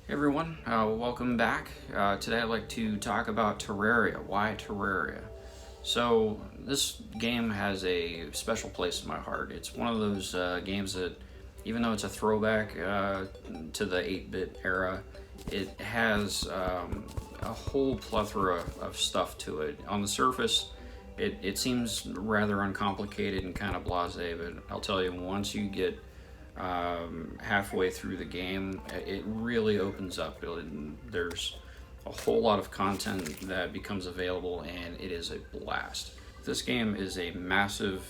Hey everyone, welcome back. Today I'd like to talk about Terraria. Why Terraria? So this game has a special place in my heart. It's one of those games that, even though it's a throwback to the 8-bit era, it has a whole plethora of stuff to it. On the surface, it seems rather uncomplicated and kind of blasé, but I'll tell you, once you get halfway through the game, it really opens up. There's a whole lot of content that becomes available, and it is a blast. This game is a massive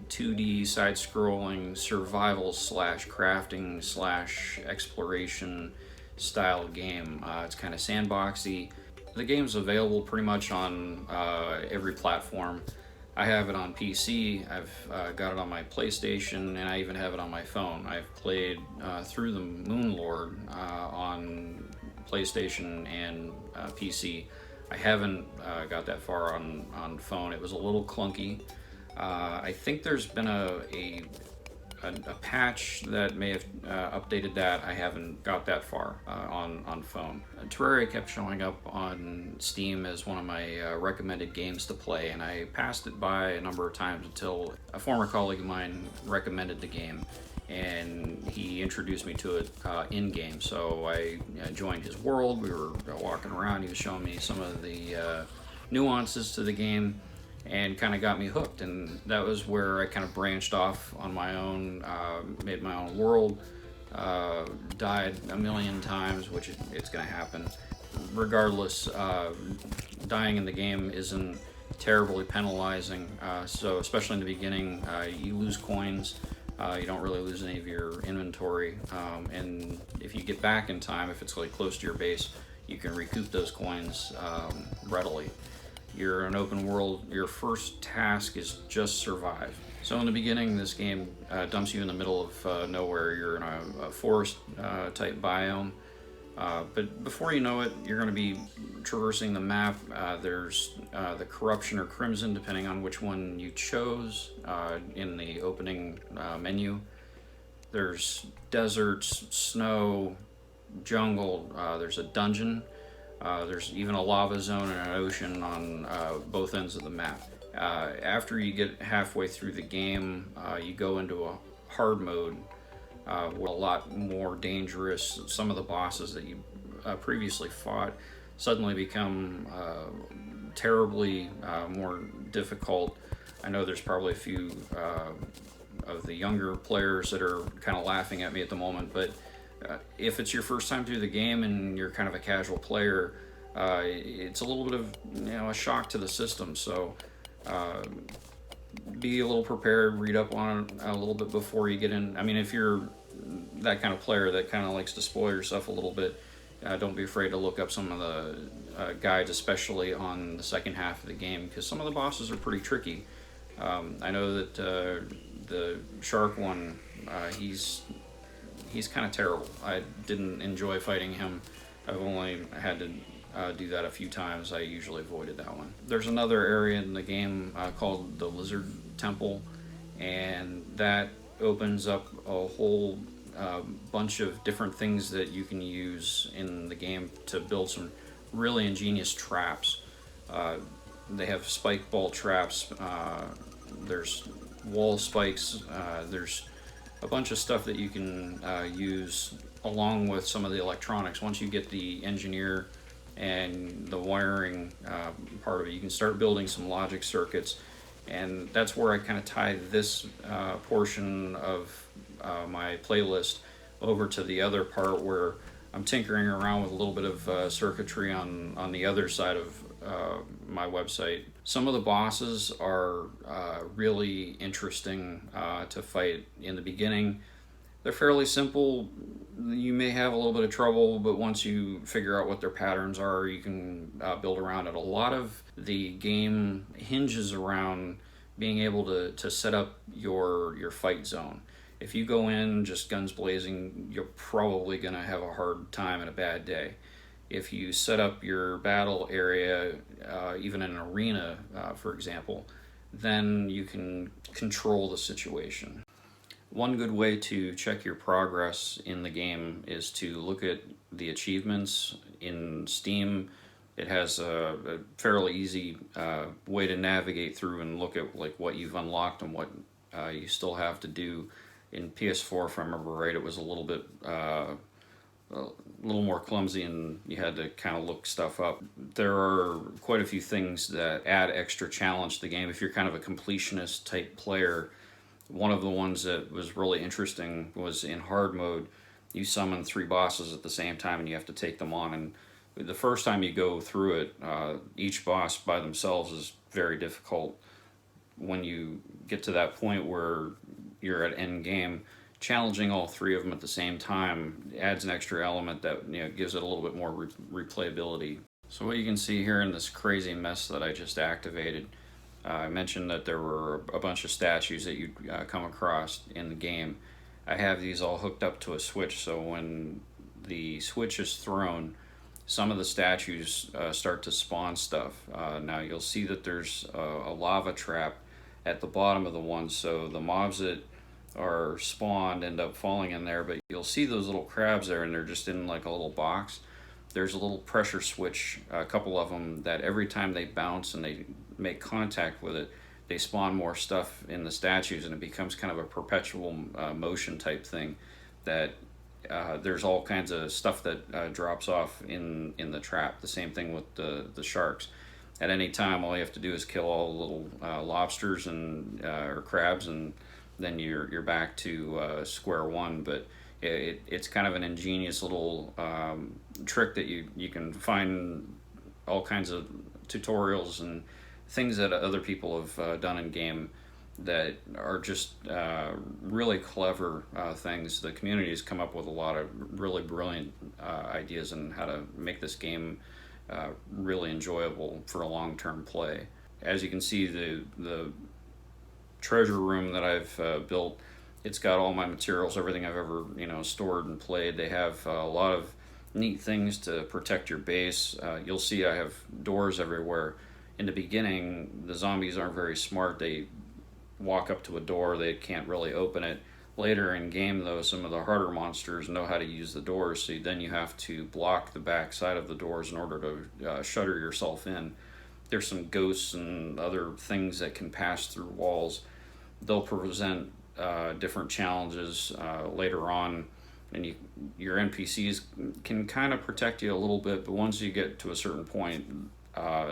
2D side-scrolling survival slash crafting slash exploration style game. It's kind of sandboxy. The game's available pretty much on every platform. I have it on PC, I've got it on my PlayStation, and I even have it on my phone. I've played through the Moon Lord on PlayStation and PC. I haven't got that far on phone. It was a little clunky. I think there's been a patch that may have updated that. I haven't got that far on phone. Terraria kept showing up on Steam as one of my recommended games to play, and I passed it by a number of times until a former colleague of mine recommended the game, and he introduced me to it in-game. So I joined his world. We were walking around. He was showing me some of the nuances to the game, and kind of got me hooked, and that was where I kind of branched off on my own, made my own world, died a million times, which it's going to happen. Regardless, dying in the game isn't terribly penalizing, so especially in the beginning, you lose coins, you don't really lose any of your inventory, and if you get back in time, if it's like close to your base, you can recoup those coins readily. You're an open world, your first task is just survive. So in the beginning, this game dumps you in the middle of nowhere. You're in a forest type biome. But before you know it, you're going to be traversing the map. There's the Corruption or Crimson, depending on which one you chose in the opening menu. There's deserts, snow, jungle, there's a dungeon. There's even a lava zone and an ocean on both ends of the map. After you get halfway through the game, you go into a hard mode with a lot more dangerous. Some of the bosses that you previously fought suddenly become terribly more difficult. I know there's probably a few of the younger players that are kind of laughing at me at the moment, but if it's your first time through the game and you're kind of a casual player, it's a little bit of a shock to the system. So be a little prepared, read up on it a little bit before you get in. I mean, if you're that kind of player that kind of likes to spoil yourself a little bit, don't be afraid to look up some of the guides, especially on the second half of the game, because some of the bosses are pretty tricky. I know that the shark one, he's kind of terrible. I didn't enjoy fighting him. I've only had to do that a few times. I usually avoided that one. There's another area in the game called the Lizard Temple, and that opens up a whole bunch of different things that you can use in the game to build some really ingenious traps. They have spike ball traps, there's wall spikes, there's a bunch of stuff that you can use along with some of the electronics. Once you get the engineer and the wiring part of it, you can start building some logic circuits, and that's where I kind of tie this portion of my playlist over to the other part where I'm tinkering around with a little bit of circuitry on the other side of my website. Some of the bosses are really interesting to fight in the beginning. They're fairly simple. You may have a little bit of trouble, but once you figure out what their patterns are, you can build around it. A lot of the game hinges around being able to set up your fight zone. If you go in just guns blazing, you're probably going to have a hard time and a bad day. If you set up your battle area, even in an arena, for example, then you can control the situation. One good way to check your progress in the game is to look at the achievements in Steam. It has a fairly easy way to navigate through and look at like what you've unlocked and what you still have to do. In PS4, if I remember right, it was a little more clumsy and you had to kind of look stuff up. There are quite a few things that add extra challenge to the game. If you're kind of a completionist type player, one of the ones that was really interesting was in hard mode, you summon 3 bosses at the same time and you have to take them on. And the first time you go through it, each boss by themselves is very difficult. When you get to that point where you're at end game, challenging all 3 of them at the same time adds an extra element that gives it a little bit more replayability. So what you can see here in this crazy mess that I just activated, I mentioned that there were a bunch of statues that you'd come across in the game. I have these all hooked up to a switch, so when the switch is thrown, some of the statues start to spawn stuff. Now you'll see that there's a lava trap at the bottom of the one, so the mobs that are spawned end up falling in there, but you'll see those little crabs there and they're just in like a little box. There's a little pressure switch, a couple of them, that every time they bounce and they make contact with it, they spawn more stuff in the statues, and it becomes kind of a perpetual motion type thing that there's all kinds of stuff that drops off in the trap. The same thing with the sharks. At any time, all you have to do is kill all the little lobsters and or crabs, and then you're back to square one. But it's kind of an ingenious little trick that you can find all kinds of tutorials and things that other people have done in game that are just really clever things. The community has come up with a lot of really brilliant ideas on how to make this game really enjoyable for a long-term play. As you can see, the treasure room that I've built, it's got all my materials, everything I've ever stored and played. They have a lot of neat things to protect your base. You'll see I have doors everywhere. In the beginning, the zombies aren't very smart. They walk up to a door, they can't really open it. Later in game though, some of the harder monsters know how to use the doors, so then you have to block the back side of the doors in order to shutter yourself in. There's some ghosts and other things that can pass through walls. They'll present different challenges later on, and your NPCs can kind of protect you a little bit, but once you get to a certain point,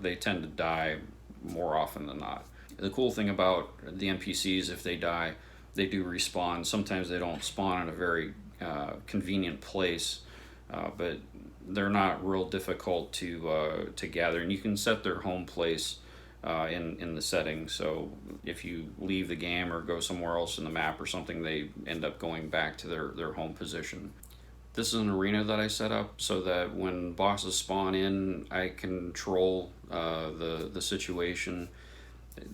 they tend to die more often than not. The cool thing about the NPCs, if they die, they do respawn. Sometimes they don't spawn in a very convenient place, but they're not real difficult to gather, and you can set their home place in the settings. So if you leave the game or go somewhere else in the map or something, they end up going back to their home position. This is an arena that I set up so that when bosses spawn in, I control the situation.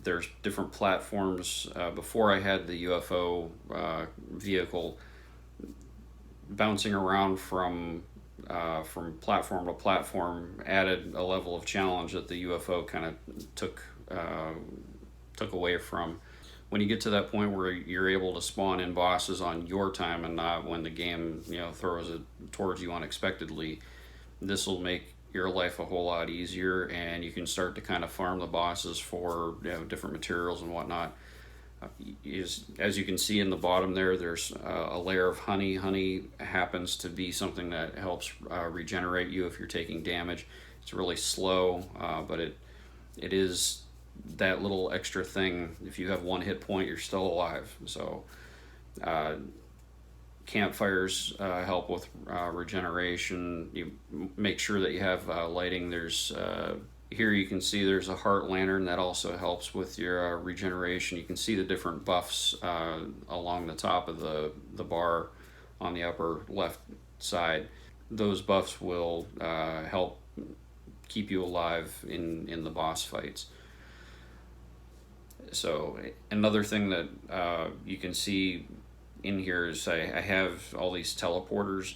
There's different platforms. Before I had the UFO vehicle bouncing around from platform to platform added a level of challenge that the UFO kind of took away from. When you get to that point where you're able to spawn in bosses on your time and not when the game throws it towards you unexpectedly, this will make your life a whole lot easier, and you can start to kind of farm the bosses for different materials and whatnot. As you can see in the bottom there's a layer of honey. Honey happens to be something that helps regenerate you if you're taking damage. It's really slow, but it is that little extra thing. If you have 1 hit point, you're still alive. So campfires help with regeneration. You make sure that you have lighting. There's here you can see there's a heart lantern that also helps with your regeneration. You can see the different buffs along the top of the bar on the upper left side. Those buffs will help keep you alive in the boss fights. So another thing that you can see in here is I have all these teleporters.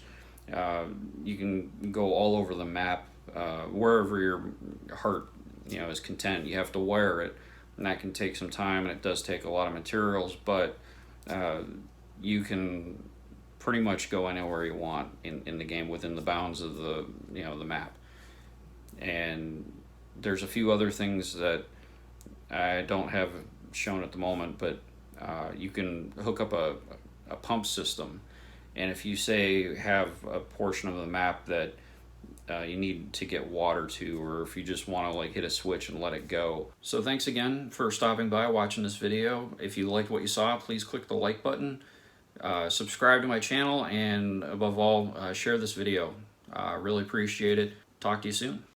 You can go all over the map, wherever your heart is content. You have to wire it, and that can take some time, and it does take a lot of materials, but you can pretty much go anywhere you want in the game within the bounds of the the map. And there's a few other things that I don't have shown at the moment, but you can hook up a pump system, and if you say have a portion of the map that you need to get water to, or if you just want to like hit a switch and let it go. So thanks again for stopping by, watching this video. If you liked what you saw, please click the like button, subscribe to my channel, and above all, share this video. Really appreciate it. Talk to you soon.